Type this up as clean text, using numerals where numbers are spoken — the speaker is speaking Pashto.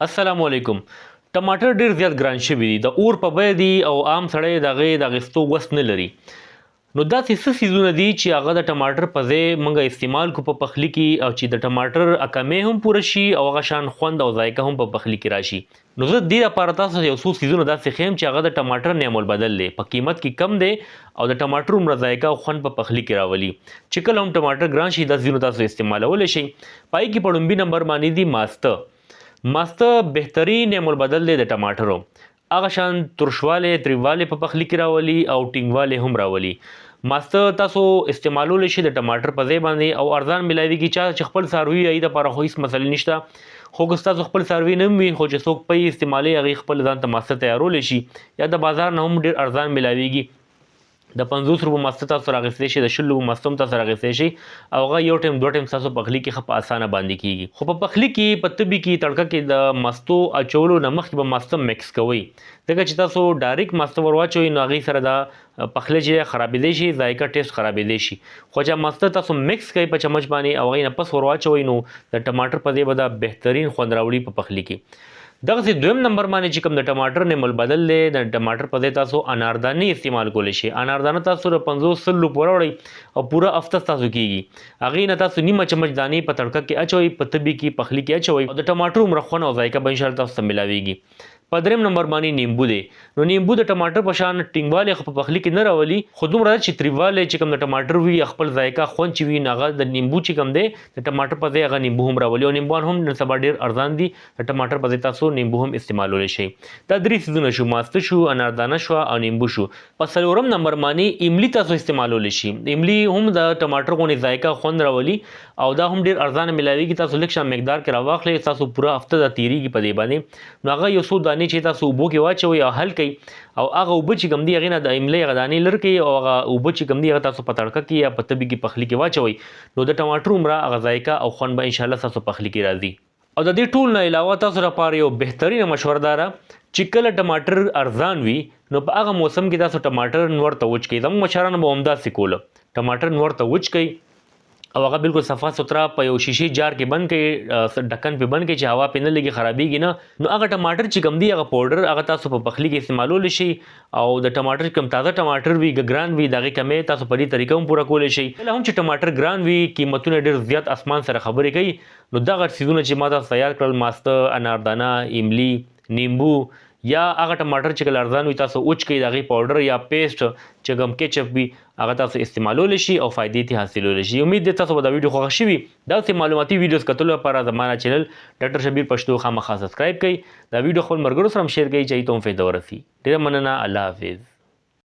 السلام علیکم. ټماټر ډیر زیات ګران شوي دي، د اور په بیه دي او عام سړی د هغې د اخیستو وس نه لري. نو داسې څه څیزونه دي چې هغه د ټماټر په ځای موږ استعمال کو په پخلي کې، او چې د ټماټر اکمې هم پوره شي او هغه شان خوند او ذایقه هم په پخلي کې راشي. نو زه دې لپاره تاسو یو څو څیزونه داسې ښیم چې هغه د ټماټر نعم البدل دی، په قیمت کې کم دی او د ټماټر عمره ذایقه او خوند په پخلي کې راولي. چې کله هم ټماټر ګران شي دا څیزونه تاسو استعمالولی شئ. پای کې په لومړي نمبر باندې دي ماسته. ماسته بهترین نعم البدل دی د ټماټرو، هغه شان ترشوالی تریوالی په پخلي کې راولي او ټینګوالی هم راولي. ماسته تاسو استعمالولی شئ د ټماټر په ځای باندې او ارزان ملاویږي. چا چې خپل څاروي هغې دپاره خو هېڅ مسلې نشته، خو که ستاسو خپل څاروي نه وي خو چې څوک پی استعمالوي هغې خپل ځان ته ماسته تیارولی شي، یا د بازار نه هم ډېر ارزان ملاویږي. د 50 روپو ماسته تاسو راغستی شي، د 100 روپو ماسته هم تاسو راغستی شي او هغه یو ټایم دوه ټایم ستاسو پخلي کې ښه په اسانه باندې کیږي. خو په پخلي کې په تبي کې تړکه کې د ماستو اچولو نه مخکې به ماسته مکس کوئ، ځکه چې تاسو ډایرکټ ماسته ور واچوئ نو هغې سره دا پخلی چې خرابېدی شي، ذایقه ټیسټ خرابېدی شي. خو چې ماسته تاسو مکس کوئ په چمچ باندې او هغې نه پس ور واچوئ نو د ټماټر په ځای به دا بهترین خوند راوړي په پخلي کې. دغسې دویم نمبر باندې چې کوم د ټماټر نعم البدل دی، د ټماټر په ځای تاسو اناردانې استعمال کولی شئ. اناردانه تاسو د 50-100 روپو راوړئ او پوره هفته ستاسو کیږي. هغې نه تاسو نیمه چمچ دانې په تړکه کې اچوئ، په تبي کې پخلي کې اچوئ او د ټماټر عمره خوند او ذایقه به انشاءالله تاسو ته ملاویږي. په دریم نمبر باندې نیمبو دی. نو نیمبو د ټماټر په شان ټینګوالی خو په پخلي کې نه راولي، خو دومره چې تریوالی چې کوم د ټماټر وي خپل ذایقه خوند چې وي نو هغه د نیمبو چې کوم دی د ټماټر په ځای هغه نیمبو هم راولي. او نیمبوان هم نن سبا ډېر ارزان دي، د ټماټر په ځای تاسو نیمبو هم استعمالولی شئ. دا درې څیزونه شو، ماسته شو، اناردانه شوه او نیمبو شو. په څلورم نمبر باندې املي تاسو استعمالولی شئ. املي هم د ټماټر غوندې ذایقه خوند راولي او دا هم ډېر ارزانه ملاویږي. تاسو لږ شان مقدار کې راواخلئ، تاسو پوره هفته دا تېرېږي په دې باندې. نو هغه یو څو دانې چې تاسو اوبو کې واچوئ او حل کوئ او هغه اوبه چې کوم دي هغې نه د املۍ هغه دانې لرې کوئ او هغه اوبه چې کوم دي هغه تاسو په تړکه کې یا په تبي کې پخلي کې واچوئ، نو د ټماټر عمره هغه ذایقه او خوند به انشاءالله ستاسو پخلي کې راځي. او د دې ټول نه علاوه تاسو لپاره یو بهترینه مشوره دا ده چې کله ټماټر ارزان وي نو په هغه موسم کې تاسو ټماټر نور ته وچ کړئ. زموږ مشرانو به همداسې کوله، ټماټر نور ته وچ کړئ او هغه بالکل صفا سوتره په یو شیشې جار کې بند کړئ، ډکن پې بند کړئ چې هوا پې نه لګي، خرابېږي نه. نو هغه ټماټر چې کوم دی هغه پاوډر هغه تاسو په پخلي کې استعمالولی شئ او د ټماټر کوم تازه ټماټر وي ګران وي د هغې کمې تاسو په دې طریقه هم پوره کولی شئ. کله هم چې ټماټر ګران وي، قیمتونه ډېر زیات اسمان سره خبرې کوي، نو دغه څیزونه چې ما تاسو تیار کړل، ماسته، اناردانه، املي، نیمبو، یا هغه ټماټر چې کله ارزان وي تاسو وچ کړئ، د هغې پاوډر یا پیسټ چې کوم کیچپ وي هغه تاسو استعمالولی شي او فایدې ترې حاصلولی شي. امید دی تاسو به دا ویډیو خوښه شوي. داسې معلوماتي ویډیوز کتلو لپاره زما چینل ډاکټر شبیر پښتو خامخا سبسکرایب کړئ. دا ویډیو خپل ملګرو سره هم شیر کړئ چې هغوی ته هم فایده ورسي. ډېره مننه. الله حافظ.